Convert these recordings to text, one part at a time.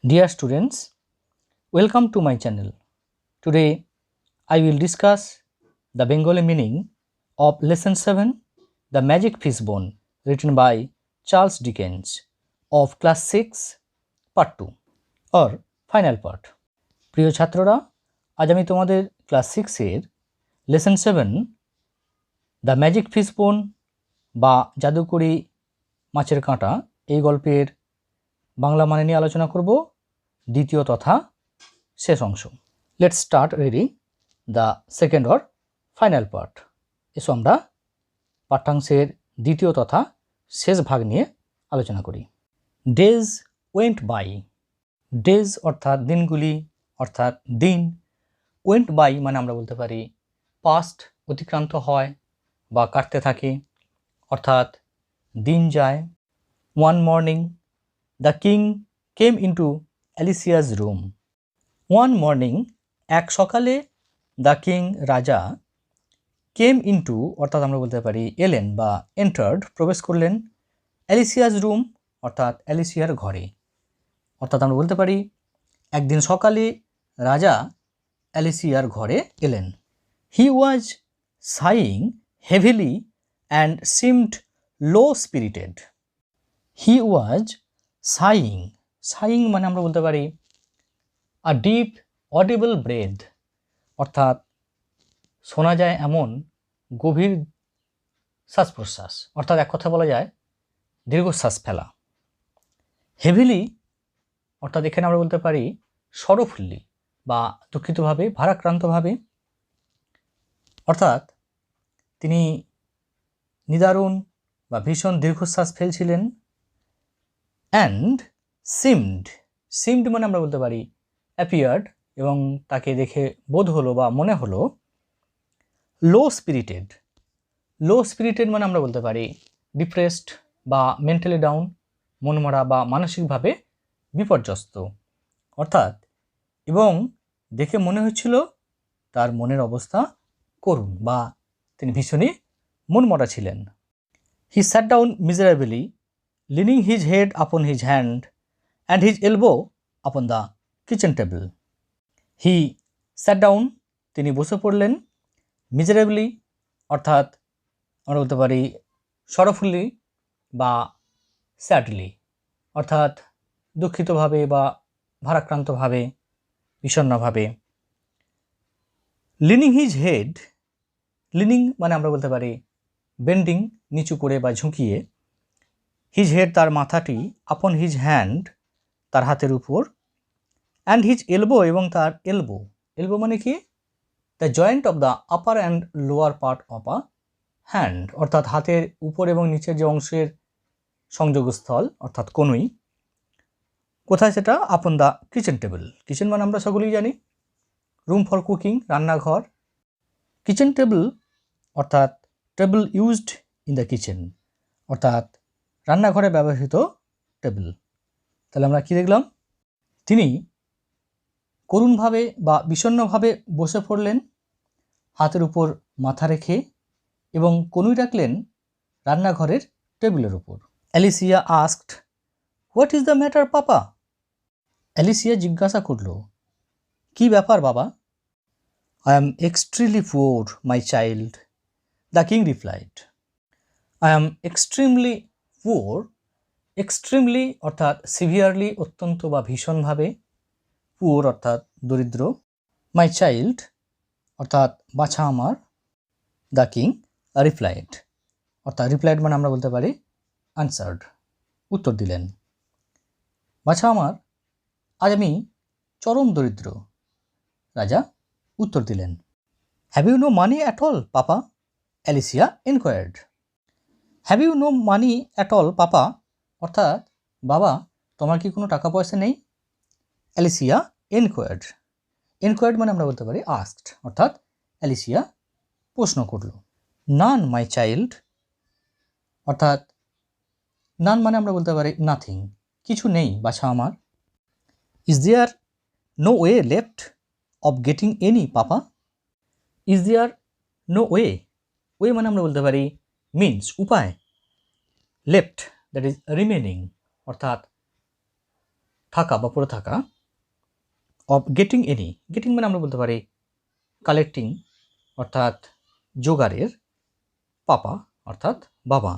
Dear students, welcome to my channel. Today I will discuss the Bengali meaning of Lesson 7, The Magic Fishbone, written by Charles Dickens of Class 6, Part 2 or Final Part. প্রিয় ছাত্ররা, আজ আমি তোমাদের class 6 এর lesson 7 the magic fishbone বা জাদুকরি মাছের কাঁটা এই গল্পের বাংলা মানে নিয়ে আলোচনা করব, দ্বিতীয় তথা শেষ অংশ। Let's start reading the second or final part. এসো আমরা পাঠ্যাংশের দ্বিতীয় তথা শেষ ভাগ নিয়ে আলোচনা করি। Days went by. ডেজ অর্থাৎ দিনগুলি, অর্থাৎ দিন। ওয়েন্ট বাই মানে আমরা বলতে পারি পাস্ট, অতিক্রান্ত হয় বা কাটতে থাকে, অর্থাৎ দিন যায়। One morning the king came into Alicia's room. One morning এক সকালে দ্য কিং রাজা কেম ইন্টু অর্থাৎ আমরা বলতে পারি এলেন বা এন্টার্ড প্রবেশ করলেন, অ্যালিসিয়াস রুম অর্থাৎ অ্যালিসিয়ার ঘরে। অর্থাৎ আমরা বলতে পারি একদিন সকালে রাজা অ্যালিসিয়ার ঘরে এলেন। He was sighing heavily and seemed low spirited. He was sighing. Sighing মানে আমরা বলতে পারি আ ডিপ অডিবল ব্রেথ, অর্থাৎ শোনা যায় এমন গভীর শ্বাস প্রশ্বাস, অর্থাৎ এক কথা বলা যায় দীর্ঘশ্বাস ফেলা। হেভিলি অর্থাৎ এখানে আমরা বলতে পারি সরফুল্লি বা দুঃখিতভাবে, ভারাক্রান্তভাবে, অর্থাৎ তিনি নিদারুণ বা ভীষণ দীর্ঘশ্বাস ফেলছিলেন। And seemed. সিমড মানে আমরা বলতে পারি অ্যাপিয়ার্ড, এবং তাকে দেখে বোধ হলো বা মনে হলো লো স্পিরিটেড। লো স্পিরিটেড মানে আমরা বলতে পারি ডিপ্রেসড বা মেন্টালি ডাউন, মনমরা বা মানসিকভাবে বিপর্যস্ত, অর্থাৎ এবং দেখে মনে হচ্ছিল তার মনের অবস্থা করুণ বা তিনি ভীষণই মনমরা ছিলেন। He sat down miserably leaning his head upon his hand and his elbow upon the kitchen table. He sat down, তিনি বসে পড়লেন, miserably অর্থাৎ আমরা বলতে পারি সরফুল্লি বা স্যাডলি, অর্থাৎ দুঃখিতভাবে বা ভারাক্রান্তভাবে, বিষণ্ণভাবে। Leaning his head. লিনিং মানে আমরা বলতে পারি বেন্ডিং, নিচু করে বা ঝুঁকিয়ে। হিজ হেড তার মাথাটি, আপন হিজ হ্যান্ড তার হাতের উপর, অ্যান্ড হিজ এলবো এবং তার এলবো। এলবো মানে কি? The joint of the upper and lower part of a hand, অর্থাৎ হাতের উপর এবং নিচের যে অংশের সংযোগস্থল, অর্থাৎ কনুই। কোথায় সেটা? Upon the kitchen table. Kitchen মানে আমরা সকলেই জানি রুম ফর কুকিং, রান্নাঘর। কিচেন টেবিল অর্থাৎ table used in the kitchen, অর্থাৎ রান্নাঘরে ব্যবহৃত টেবিল। তাহলে আমরা কি দেখলাম? তিনি করুণভাবে বা বিষণ্ণভাবে বসে পড়লেন, হাতের উপর মাথা রেখে, এবং কনুই রাখলেন রান্নাঘরের টেবিলের উপর। Alicia asked, what is the matter papa? Alicia জিজ্ঞাসা করল, কি ব্যাপার বাবা? I am extremely poor my child, the king replied. I am extremely poor. Extremely অর্থাৎ সিভিয়ারলি অত্যন্ত বা ভীষণভাবে, পুওর অর্থাৎ দরিদ্র, মাই চাইল্ড অর্থাৎ বাছা আমার, দ্য কিং রিপ্লাইড অর্থাৎ রিপ্লাইড মানে আমরা বলতে পারি আনসার্ড, উত্তর দিলেন। বাছা আমার, আজ আমি চরম দরিদ্র, রাজা উত্তর দিলেন। Have you no money at all papa? Alicia enquired. Have you no money at all papa অর্থাৎ বাবা তোমার কি কোনো টাকা পয়সা নেই? Alicia enquired. এনকোয়ার্ড মানে আমরা বলতে পারি আস্কড, অর্থাৎ অ্যালিসিয়া প্রশ্ন করল। নান মাই চাইল্ড অর্থাৎ নান মানে আমরা বলতে পারি নাথিং, কিছু নেই বাছা আমার। Is there no way left of getting any papa? Is there no way. Way মানে আমরা বলতে পারি মিনস, উপায়। লেফট দ্যাট ইজ রিমেনিং অর্থাৎ থাকা বা পড়ে থাকা, অফ গেটিং এনি, গেটিং মানে আমরা বলতে পারি কালেক্টিং অর্থাৎ জোগাড়ের, পাপা অর্থাৎ বাবা,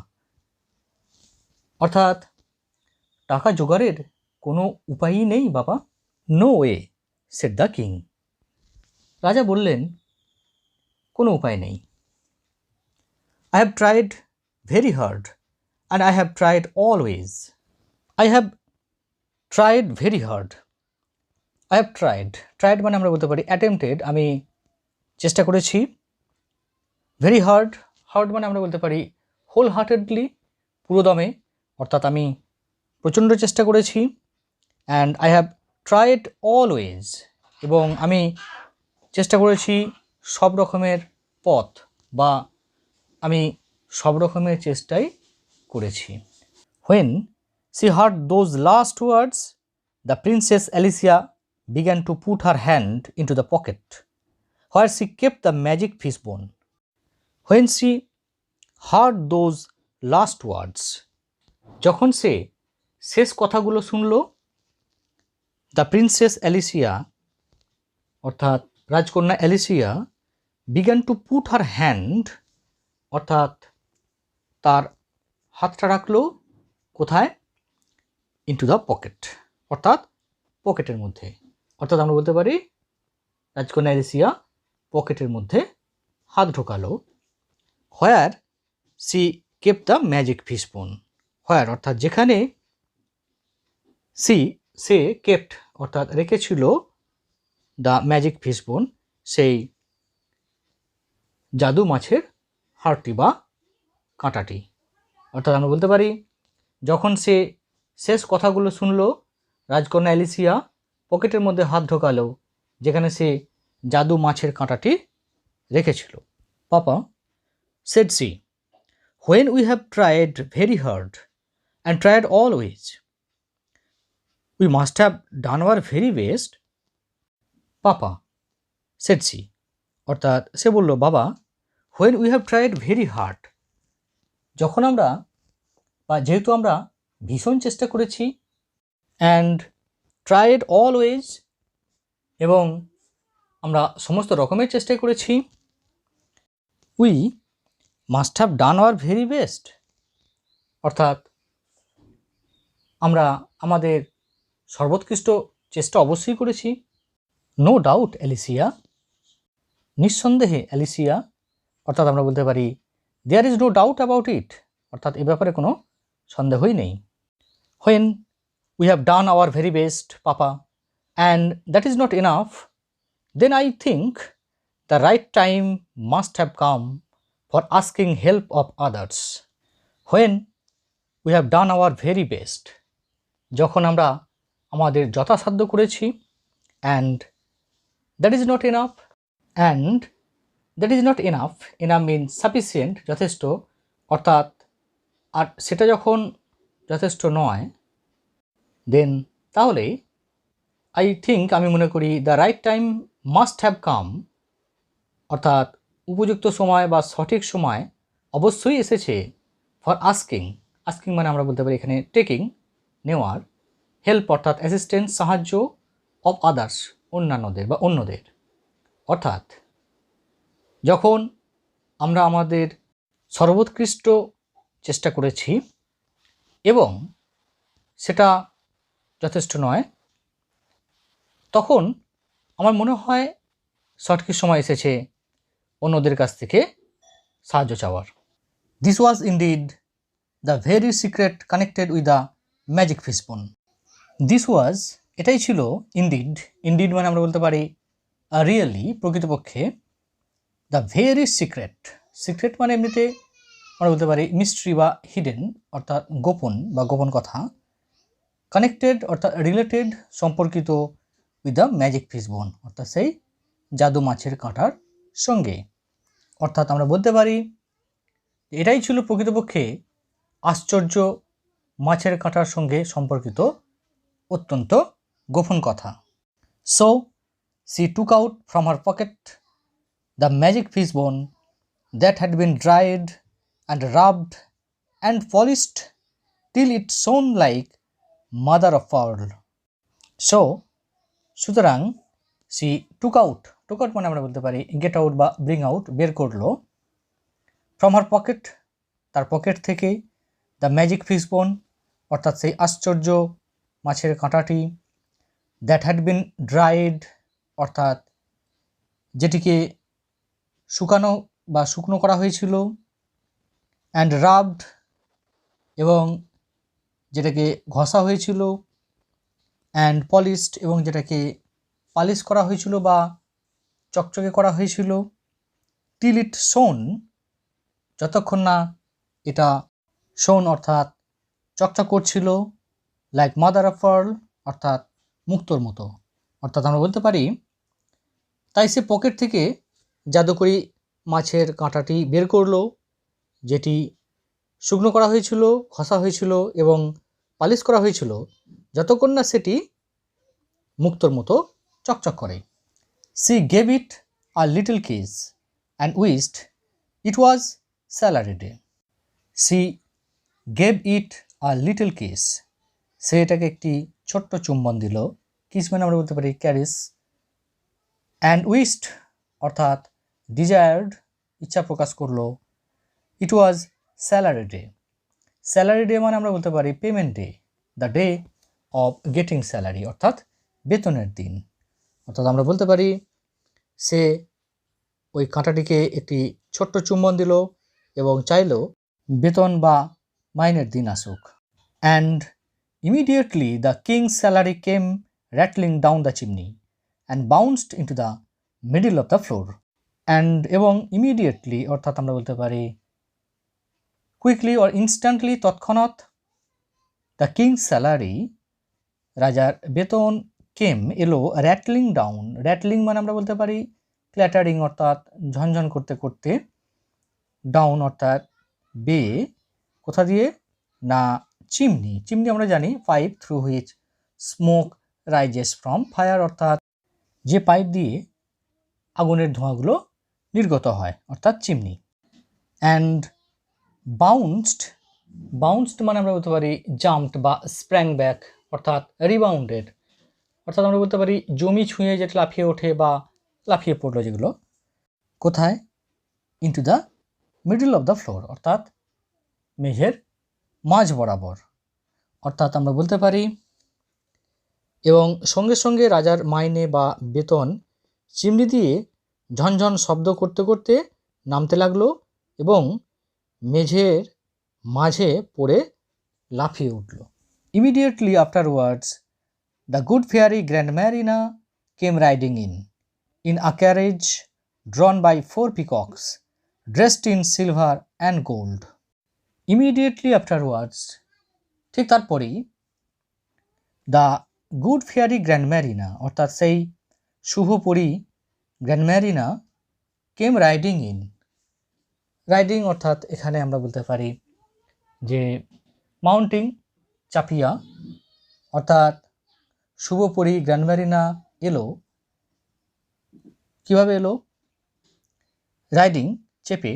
অর্থাৎ টাকা জোগাড়ের কোনো উপায়ই নেই বাবা। No way said the king, রাজা বললেন কোনো উপায় নেই। I have tried very hard and I have tried always. I have tried very hard. I have tried মানে আমরা বলতে পারি attempted, আমি চেষ্টা করেছি। very hard মানে আমরা বলতে পারি wholeheartedly, পুরোদমে, অর্থাৎ আমি প্রচণ্ড চেষ্টা করেছি। and I have tried always, এবং আমি চেষ্টা করেছি সব রকমের পথ, বা আমি সব রকমের চেষ্টাই করেছি। When she heard those last words, the Princess Alicia began to put her hand into the pocket where she kept the magic fish bone. When she heard those last words, যখন সে শেষ কথাগুলো শুনল, দ্য প্রিন্সেস অ্যালিসিয়া অর্থাৎ রাজকন্যা Alicia, began to put her hand অর্থাৎ তার হাতটা রাখলো কোথায়, ইনটু দ্য পকেট অর্থাৎ পকেটের মধ্যে, অর্থাৎ আমরা বলতে পারি রাজকন্যা অ্যালিসিয়া পকেটের মধ্যে হাত ঢোকালো। Where she kept the magic fish bone, where অর্থাৎ যেখানে, সে কেপ্ট অর্থাৎ রেখেছিল দ্য ম্যাজিক ফিশ বোন সেই জাদু মাছের হাড়টি বা কাঁটাটি, অর্থাৎ আমরা বলতে পারি যখন সে শেষ কথাগুলো শুনল, রাজকন্যা অ্যালিসিয়া পকেটের মধ্যে হাত ঢোকালো যেখানে সে জাদু মাছের কাঁটাটি রেখেছিল। পাপা said she, when we have tried very hard and tried always, we must have done our very best. Papa said she, অর্থাৎ সে বলল বাবা, when we have tried very hard, যখন আমরা বা যেহেতু আমরা ভীষণ চেষ্টা করেছি, and tried always, এবং আমরা সমস্ত রকমের চেষ্টাই করেছি, we must have done our very best, অর্থাৎ আমরা আমাদের সর্বোৎকৃষ্ট চেষ্টা অবশ্যই করেছি। নো ডাউট অ্যালিসিয়া, নিঃসন্দেহে অ্যালিসিয়া, অর্থাৎ আমরা বলতে পারি there is no doubt about it, অর্থাৎ এ ব্যাপারে কোনো সন্দেহই নেই। When we have done our very best papa and that is not enough, then I think the right time must have come for asking help of others. When we have done our very best, যখন আমরা আমাদের যথাসাধ্য করেছি, and that is not enough, and that is not enough, enough means sufficient, যথেষ্ট, অর্থাৎ আর সেটা যখন যথেষ্ট নয়, দেন তাহলে আই থিঙ্ক আমি মনে করি the right time must have come, অর্থাৎ উপযুক্ত সময় বা সঠিক সময় অবশ্যই এসেছে ফর আস্কিং, আস্কিং মানে আমরা বলতে পারি এখানে টেকিং, নেওয়ার, হেল্প অর্থাৎ অ্যাসিস্ট্যান্স, সাহায্য, অফ আদার্স, অন্যান্যদের বা অন্যদের, অর্থাৎ যখন আমরা আমাদের সর্বোৎকৃষ্ট চেষ্টা করেছি এবং সেটা যথেষ্ট নয়, তখন আমার মনে হয় সঠিক সময় এসেছে অন্যদের কাছ থেকে সাহায্য চাওয়ার। This was indeed the very secret connected with the magic fish বোন। দিস ওয়াজ এটাই ছিল, ইনডিড, ইনডিড মানে আমরা বলতে পারি রিয়েলি, প্রকৃতপক্ষে, দ্য ভেরি সিক্রেট, সিক্রেট মানে এমনিতে আমরা বলতে পারি মিস্ট্রি বা হিডেন অর্থাৎ গোপন বা গোপন কথা, কানেক্টেড অর্থাৎ রিলেটেড সম্পর্কিত, with the magic fish bone অর্থাৎ সেই জাদু মাছের কাঁটার সঙ্গে, অর্থাৎ আমরা বলতে পারি এটাই ছিল প্রকৃতপক্ষে আশ্চর্য মাছের কাঁটার সঙ্গে সম্পর্কিত অত্যন্ত গোপন কথা। So she took out from her pocket the magic fish bone that had been dried and rubbed and polished till it shone like mother of pearl. So সুতরাং সি টুক আউট মানে আমরা বলতে পারি গেট আউট বা bring out, বের করলো, from her pocket, তার pocket থেকে, দ্য ম্যাজিক ফিশ বোন, অর্থাৎ সেই আশ্চর্য মাছের কাঁটাটি, দ্যাট হ্যাড বিন ড্রাইড, অর্থাৎ যেটিকে শুকানো বা শুকনো করা হয়েছিল, অ্যান্ড রাবড, এবং যেটাকে ঘষা হয়েছিল, অ্যান্ড পলিশড, এবং যেটাকে পালিশ করা হয়েছিল বা চকচকে করা হয়েছিল, টিল ইট শোন, যতক্ষণ না এটা শোন অর্থাৎ চকচক করছিল, লাইক মাদার অফ পার্ল, অর্থাৎ মুক্তোর মতো। অর্থাৎ আমরা বলতে পারি তাই সে পকেট থেকে জাদুকরি মাছের কাঁটাটি বের করলো, যেটি শুকনো করা হয়েছিল, ঘষা হয়েছিল এবং পালিশ করা হয়েছিল, যতক্ষণ না সেটি মুক্তোর মতো চকচক করে। She gave it a little kiss and wished it was salary day. She gave it a little kiss, সে এটাকে একটি ছোট্ট চুম্বন দিল, কিস মানে আমরা বলতে পারি ক্যারিস, অ্যান্ড উইস্ট অর্থাৎ ডিজায়ার্ড, ইচ্ছা প্রকাশ করলো, ইট was salary day. Salary day মানে আমরা বলতে পারি payment day, the day of getting salary, অর্থাৎ বেতনের দিন। অর্থাৎ আমরা বলতে পারি সে ওই কাঁটাটিকে একটি ছোট্ট চুম্বন দিল এবং চাইল বেতন বা মাইনের দিন আসুক। And immediately the king's salary came rattling down the chimney and bounced into the middle of the floor. And এবং ইমিডিয়েটলি অর্থাৎ আমরা বলতে পারি কুইকলি অর ইনস্ট্যান্টলি, তৎক্ষণাৎ, দ্য কিংস স্যালারি, রাজার বেতন, কেম এলো, র্যাটলিং ডাউন, র্যাটলিং মানে আমরা বলতে পারি ক্ল্যাটারিং অর্থাৎ ঝনঝন করতে করতে, ডাউন অর্থাৎ বেয়ে, কোথা দিয়ে না চিমনি, চিমনি আমরা জানি pipe through which smoke rises from fire, অর্থাৎ যে পাইপ দিয়ে আগুনের ধোঁয়াগুলো নির্গত হয় অর্থাৎ চিমনি। অ্যান্ড বাউন্সড, বাউন্সড মানে আমরা বলতে পারি জাম্পড বা স্প্র্যাং ব্যাক অর্থাৎ রিবাউন্ডেড, অর্থাৎ আমরা বলতে পারি জমি ছুঁয়ে যেটা লাফিয়ে ওঠে বা লাফিয়ে পড়লো যেগুলো, কোথায়, into the middle of the floor, অর্থাৎ মেঝের মাঝ বরাবর। অর্থাৎ আমরা বলতে পারি এবং সঙ্গে সঙ্গে রাজার মাইনে বা বেতন চিমনি দিয়ে ঝনঝন শব্দ করতে করতে নামতে লাগলো এবং মেঝের মাঝে পড়ে লাফিয়ে উঠল। Immediately afterwards the good fairy Grandmarina came riding in a carriage drawn by 4 peacocks dressed in silver and gold. Immediately afterwards, ঠিক তারপরেই, দ্য গুড ফেয়ারি গ্র্যান্ডম্যারিনা অর্থাৎ সেই শুভপরী গ্র্যান্ডম্যারিনা কেম রাইডিং ইন, রাইডিং অর্থাৎ এখানে আমরা বলতে পারি যে মাউন্টিং, চাপিয়া, অর্থাৎ শুভপরী গ্র্যান্ডম্যারিনা এলো, কিভাবে এলো, রাইডিং চেপে,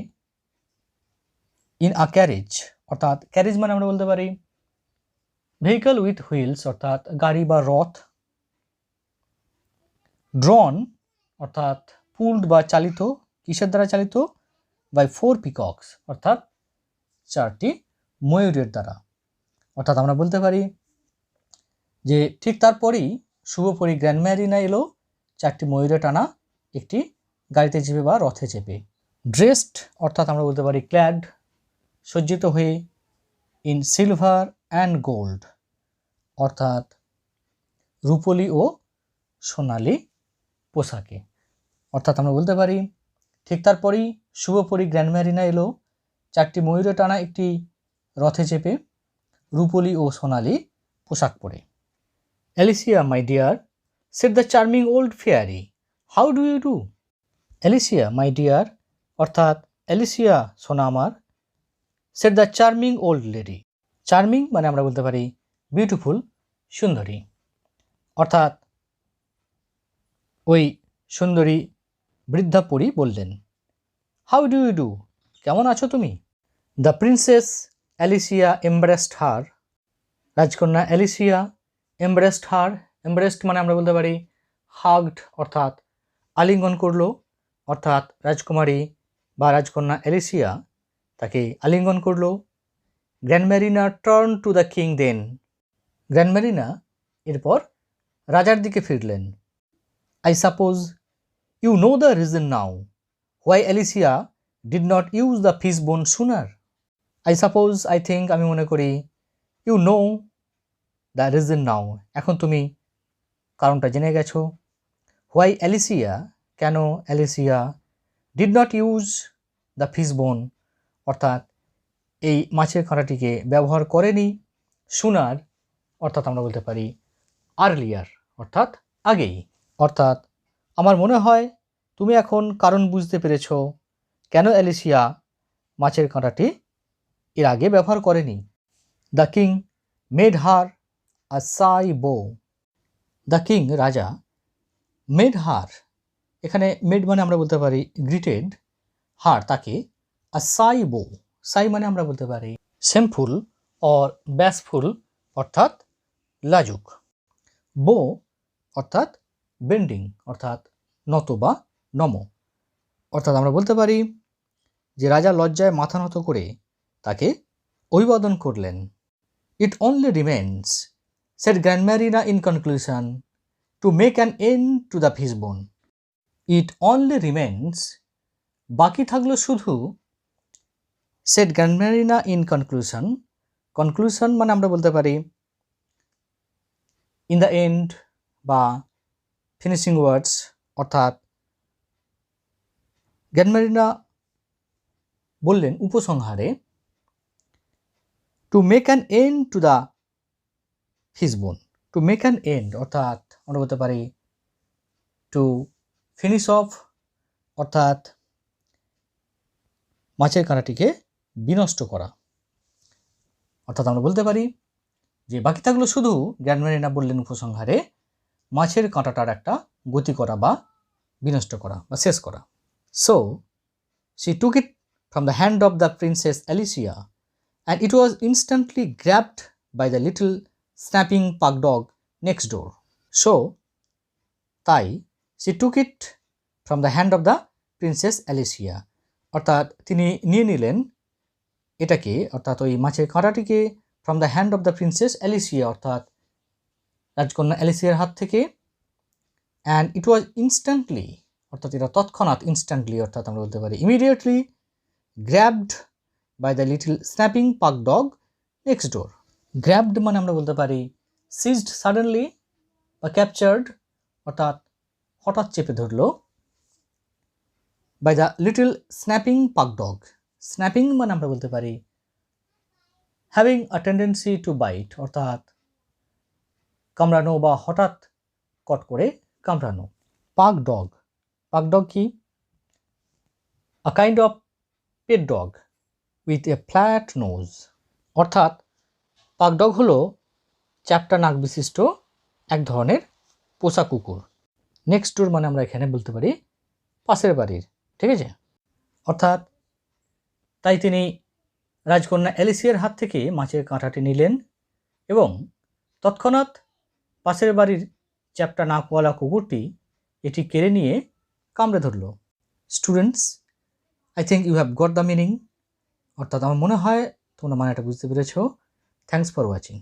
ইন আ ক্যারেজ অর্থাৎ ক্যারেজ মানে আমরা বলতে পারি ভেহিকল উইথ হুইলস অর্থাৎ গাড়ি বা রথ, ড্রন অর্থাৎ পুলড বা চালিত, কিসের দ্বারা চালিত, বাই 4 পিকক্স অর্থাৎ 4টি ময়ূরের দ্বারা। অর্থাৎ আমরা বলতে পারি যে ঠিক তারপরেই শুভপরী গ্র্যান্ডম্যারিনা এলো 4টি ময়ূরে টানা একটি গাড়িতে চেপে বা রথে চেপে। ড্রেসড অর্থাৎ আমরা বলতে পারি ক্ল্যাড, সজ্জিত হয়ে, ইন সিলভার অ্যান্ড গোল্ড অর্থাৎ রূপলি ও সোনালি পোশাকে। অর্থাৎ আমরা বলতে পারি ঠিক তারপরেই শুভপরী গ্র্যান্ডম্যারিনা এলো 4টি ময়ূরে টানা একটি রথে চেপে, রূপলি ও সোনালি পোশাক পরে। Alicia my dear, said the charming old fairy, how do you do. Alicia my dear অর্থাৎ অ্যালিসিয়া সোনা আমার, said the charming old lady, charming মানে আমরা বলতে পারি বিউটিফুল, সুন্দরী, অর্থাৎ ওই সুন্দরী বৃদ্ধা পরী বললেন, হাউ ডু ইউ ডু, কেমন আছো তুমি। দ্য প্রিন্সেস অ্যালিসিয়া এমব্রেসড হার, রাজকন্যা অ্যালিসিয়া এমব্রেসড হার এমব্রেসড মানে আমরা বলতে পারি হাগড অর্থাৎ আলিঙ্গন করলো, অর্থাৎ রাজকুমারী বা রাজকন্যা অ্যালিসিয়া তাকে আলিঙ্গন করলো। Grandmarina turn to the king then, Grandmarina এরপর রাজার দিকে ফিরলেন। I suppose you know the reason now why Alicia did not use the fish bone sooner. I suppose I think আমি মনে করি, you know the reason now এখন তুমি কারণটা জেনে গেছো। হোয়াই অ্যালিসিয়া কেন Alicia, did not use the fish bone অর্থাৎ এই মাছের কাঁটাটিকে ব্যবহার করেনি, সুনার অর্থাৎ আমরা বলতে পারি আর্লিয়ার অর্থাৎ আগেই। অর্থাৎ আমার মনে হয় তুমি এখন কারণ বুঝতে পেরেছ কেন অ্যালিসিয়া মাছের কাঁটাটি এর আগে ব্যবহার করেনি। দ্য কিং মেড হার আ সাই বো, দ্য কিং রাজা, মেড হার এখানে মেড মানে আমরা বলতে পারি গ্রিটেড, হার তাকে, আ সাই বো, সাই মানে আমরা বলতে পারি সেমফুল অর ব্যাসফুল অর্থাৎ লাজুক, বো অর্থাৎ বেন্ডিং অর্থাৎ নত বা নম, অর্থাৎ আমরা বলতে পারি যে রাজা লজ্জায় মাথা নত করে তাকে অভিবাদন করলেন। It only remains, said Grandmarina in conclusion, to make an end to the fish bone. It only remains বাকি থাকলো শুধু, said Grandmarina in conclusion, conclusion মানে আমরা বলতে পারি ইন দ্য এন্ড বা ফিনিশিং ওয়ার্ডস, অর্থাৎ গ্র্যান্ডমেরিনা বললেন উপসংহারে, to make an end to the fish bone, to make an end অর্থাৎ আমরা বলতে পারি টু ফিনিশ অফ অর্থাৎ মাছের কাঁটাটিকে বিনষ্ট করা, অর্থাৎ আমরা বলতে পারি যে বাকি থাকলো শুধু গ্র্যান্ডমেরিনা বললেন উপসংহারে মাছের কাঁটাটার একটা গতি করা বা বিনষ্ট করা বা শেষ করা। So she took it from the hand of the Princess Alicia and it was instantly grabbed by the little snapping pug dog next door. So তাই she took it from the hand of the Princess Alicia অর্থাৎ তিনি নিয়ে নিলেন এটাকে অর্থাৎ ওই মাছের কাঁটাটিকে from the hand of the princess Alicia অর্থাৎ রাজকন্যা অ্যালিসিয়ার হাত থেকে, অ্যান্ড ইট ওয়াজ ইনস্ট্যান্টলি অর্থাৎ এটা তৎক্ষণাৎ, ইনস্ট্যান্টলি অর্থাৎ আমরা বলতে পারি immediately, grabbed by the little snapping pug dog next door. Grabbed মানে আমরা বলতে পারি সিজড সাডেনলি বা ক্যাপচার্ড অর্থাৎ হঠাৎ চেপে ধরলো, by the little snapping pug dog, snapping মানে আমরা বলতে পারি having a tendency to bite অর্থাৎ কামড়ানো বা হঠাৎ কট করে কামড়ানো। পাক ডগ, পাক ডগ কি? A kind of pet dog with a flat nose, অর্থাৎ পাক ডগ হলো চ্যাপ্টা নাক বিশিষ্ট এক ধরনের পোষা কুকুর। নেক্সট ডোর মানে আমরা এখানে বলতে পারি পাশের বাড়ির, ঠিক আছে? অর্থাৎ তাই তিনি রাজকন্যা অ্যালিসিয়ার হাত থেকে মাছের কাঁটাটি নিলেন এবং তৎক্ষণাৎ পাশের বাড়ির চ্যাপ্টা নাকওয়ালা কুকুরটি এটি কেড়ে নিয়ে কামড়ে ধরল। Students, I think you have got the meaning, অর্থাৎ আমার মনে হয় তোমরা মানেটা বুঝতে পেরেছ। Thanks for watching.